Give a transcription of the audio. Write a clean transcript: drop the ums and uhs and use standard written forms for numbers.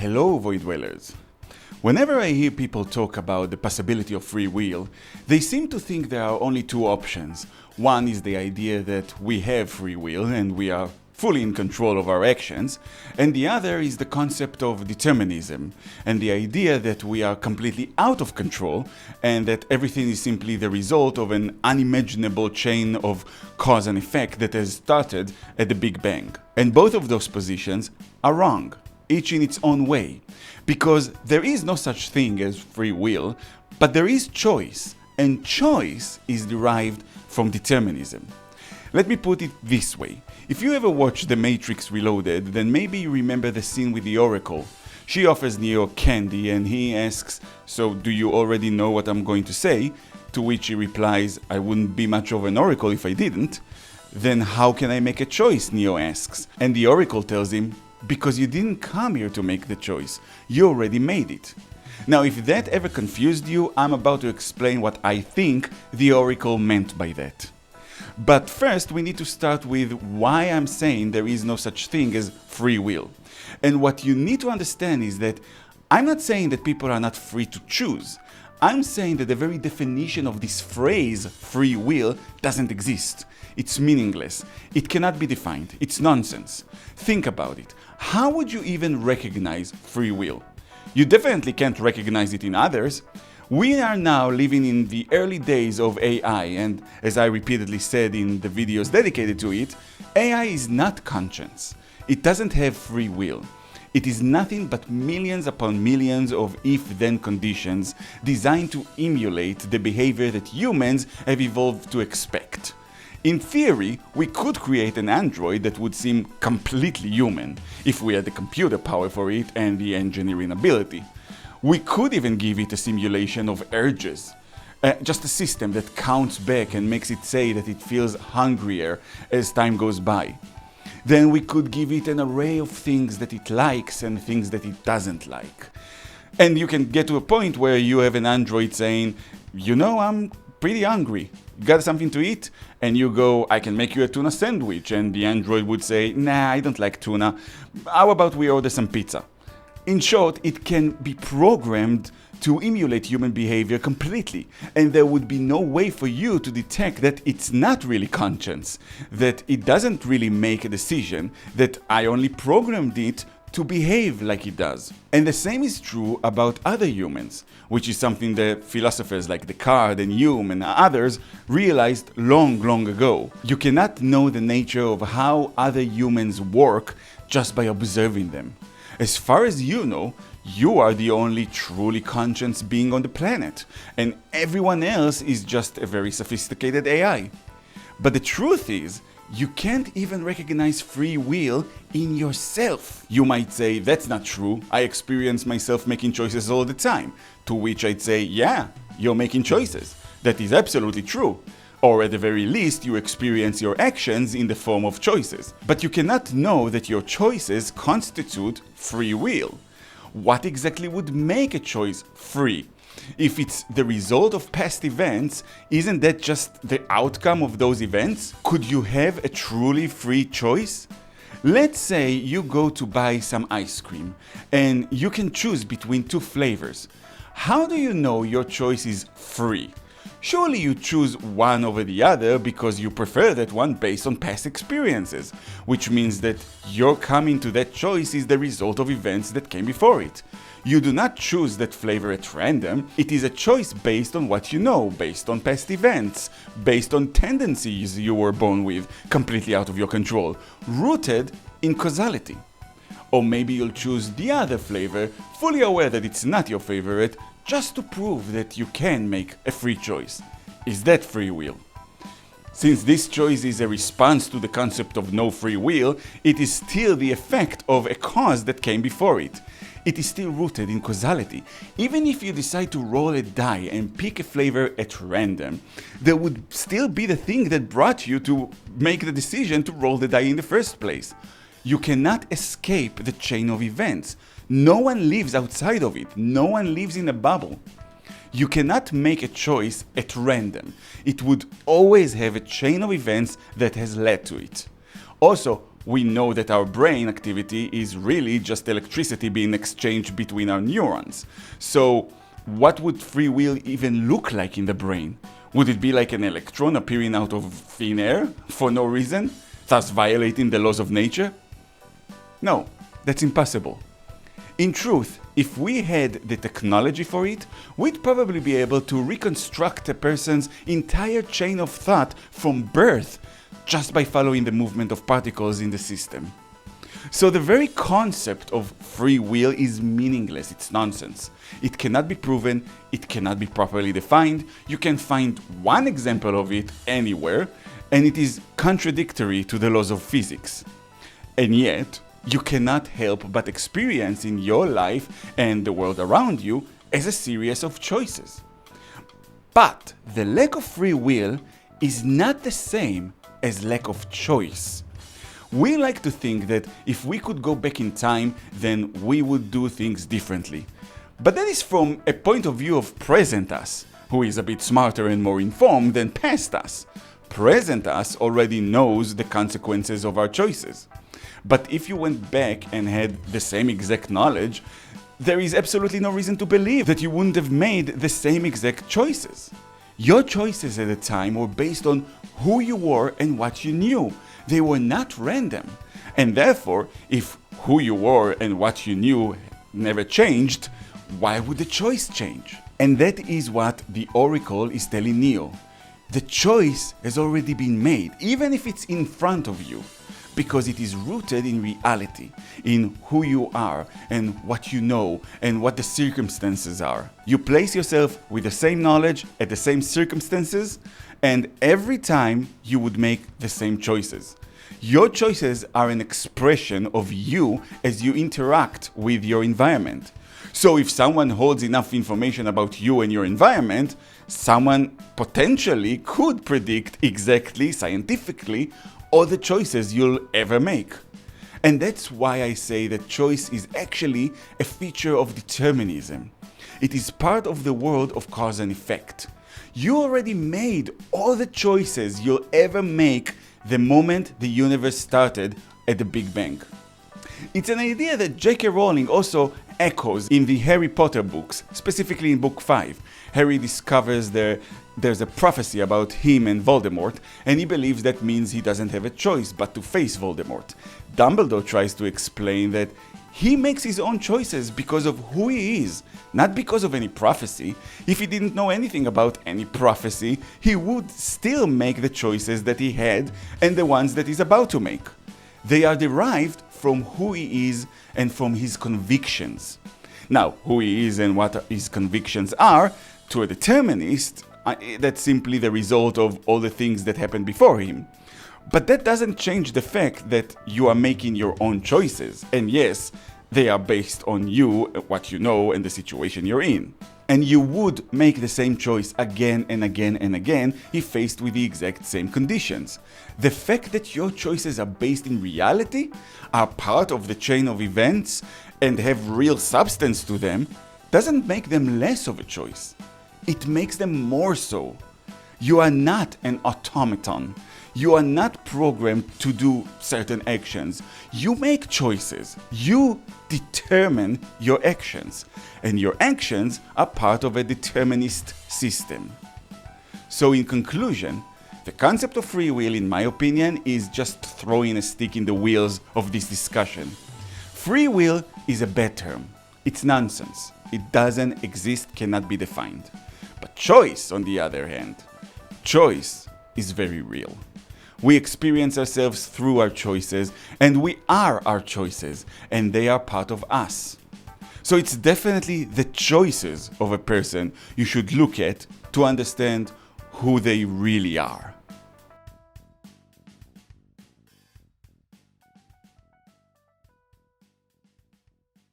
Hello, Void Dwellers. Whenever I hear people talk about the possibility of free will, they seem to think there are only two options. One is the idea that we have free will and we are fully in control of our actions, and the other is the concept of determinism and the idea that we are completely out of control and that everything is simply the result of an unimaginable chain of cause and effect that has started at the Big Bang. And both of those positions are wrong, each in its own way, because there is no such thing as free will, but there is choice, and choice is derived from determinism. Let me put it this way. If you ever watched The Matrix Reloaded, then maybe you remember the scene with the Oracle. She offers Neo candy and he asks, "So do you already know what I'm going to say?" To which he replies, "I wouldn't be much of an oracle if I didn't." "Then how can I make a choice?" Neo asks. And the Oracle tells him, "Because you didn't come here to make the choice. You already made it." Now, if that ever confused you, I'm about to explain what I think the Oracle meant by that. But first, we need to start with why I'm saying there is no such thing as free will. And what you need to understand is that I'm not saying that people are not free to choose. I'm saying that the very definition of this phrase, free will, doesn't exist. It's meaningless. It cannot be defined. It's nonsense. Think about it. How would you even recognize free will? You definitely can't recognize it in others. We are now living in the early days of AI, and as I repeatedly said in the videos dedicated to it, AI is not conscience. It doesn't have free will. It is nothing but millions upon millions of if-then conditions designed to emulate the behavior that humans have evolved to expect. In theory, we could create an android that would seem completely human, if we had the computer power for it and the engineering ability. We could even give it a simulation of urges, just a system that counts back and makes it say that it feels hungrier as time goes by. Then we could give it an array of things that it likes and things that it doesn't like. And you can get to a point where you have an android saying, "You know, I'm pretty hungry. Got something to eat?" And you go, "I can make you a tuna sandwich." And the android would say, "Nah, I don't like tuna. How about we order some pizza?" In short, it can be programmed to emulate human behavior completely, and there would be no way for you to detect that it's not really conscience, that it doesn't really make a decision, that I only programmed it to behave like it does. And the same is true about other humans, which is something that philosophers like Descartes and Hume and others realized long ago. You cannot know the nature of how other humans work just by observing them. As far as you know, you are the only truly conscious being on the planet, and everyone else is just a very sophisticated AI. But the truth is, you can't even recognize free will in yourself. You might say, "That's not true. I experience myself making choices all the time." To which I'd say, "Yeah, you're making choices. That is absolutely true. Or at the very least, you experience your actions in the form of choices. But you cannot know that your choices constitute free will. What exactly would make a choice free? If it's the result of past events, isn't that just the outcome of those events? Could you have a truly free choice? Let's say you go to buy some ice cream and you can choose between two flavors. How do you know your choice is free? Surely you choose one over the other because you prefer that one based on past experiences, which means that your coming to that choice is the result of events that came before it. You do not choose that flavor at random. It is a choice based on what you know, based on past events, based on tendencies you were born with, completely out of your control, rooted in causality. Or maybe you'll choose the other flavor, fully aware that it's not your favorite, just to prove that you can make a free choice. Is that free will? Since this choice is a response to the concept of no free will, it is still the effect of a cause that came before it. It is still rooted in causality. Even if you decide to roll a die and pick a flavor at random, there would still be the thing that brought you to make the decision to roll the die in the first place. You cannot escape the chain of events. No one lives outside of it. No one lives in a bubble. You cannot make a choice at random. It would always have a chain of events that has led to it. Also, we know that our brain activity is really just electricity being exchanged between our neurons. So what would free will even look like in the brain? Would it be like an electron appearing out of thin air for no reason, thus violating the laws of nature? No, that's impossible. In truth, if we had the technology for it, we'd probably be able to reconstruct a person's entire chain of thought from birth just by following the movement of particles in the system. So the very concept of free will is meaningless, it's nonsense. It cannot be proven, it cannot be properly defined, you can find one example of it anywhere, and it is contradictory to the laws of physics. And yet, you cannot help but experience in your life and the world around you as a series of choices. But the lack of free will is not the same as lack of choice. We like to think that if we could go back in time, then we would do things differently. But that is from a point of view of present us, who is a bit smarter and more informed than past us. Present us already knows the consequences of our choices. But if you went back and had the same exact knowledge, there is absolutely no reason to believe that you wouldn't have made the same exact choices. Your choices at the time were based on who you were and what you knew. They were not random. And therefore, if who you were and what you knew never changed, why would the choice change? And that is what the Oracle is telling Neo. The choice has already been made, even if it's in front of you, because it is rooted in reality, in who you are and what you know and what the circumstances are. You place yourself with the same knowledge at the same circumstances, and every time you would make the same choices. Your choices are an expression of you as you interact with your environment. So if someone holds enough information about you and your environment, someone potentially could predict exactly, scientifically, all the choices you'll ever make. And that's why I say that choice is actually a feature of determinism. It is part of the world of cause and effect. You already made all the choices you'll ever make the moment the universe started at the Big Bang. It's an idea that J.K. Rowling also echoes in the Harry Potter books, specifically in book 5. Harry discovers there's a prophecy about him and Voldemort, and he believes that means he doesn't have a choice but to face Voldemort. Dumbledore tries to explain that he makes his own choices because of who he is, not because of any prophecy. If he didn't know anything about any prophecy, he would still make the choices that he had and the ones that he's about to make. They are derived from who he is and from his convictions. Now, who he is and what his convictions are, to a determinist, that's simply the result of all the things that happened before him. But that doesn't change the fact that you are making your own choices. And yes, they are based on you, what you know, and the situation you're in. And you would make the same choice again and again and again if faced with the exact same conditions. The fact that your choices are based in reality, are part of the chain of events, and have real substance to them, doesn't make them less of a choice. It makes them more so. You are not an automaton. You are not programmed to do certain actions. You make choices. You determine your actions. And your actions are part of a determinist system. So in conclusion, the concept of free will, in my opinion, is just throwing a stick in the wheels of this discussion. Free will is a bad term. It's nonsense. It doesn't exist, cannot be defined. But choice, on the other hand, choice is very real. We experience ourselves through our choices, and we are our choices, and they are part of us. So it's definitely the choices of a person you should look at to understand who they really are.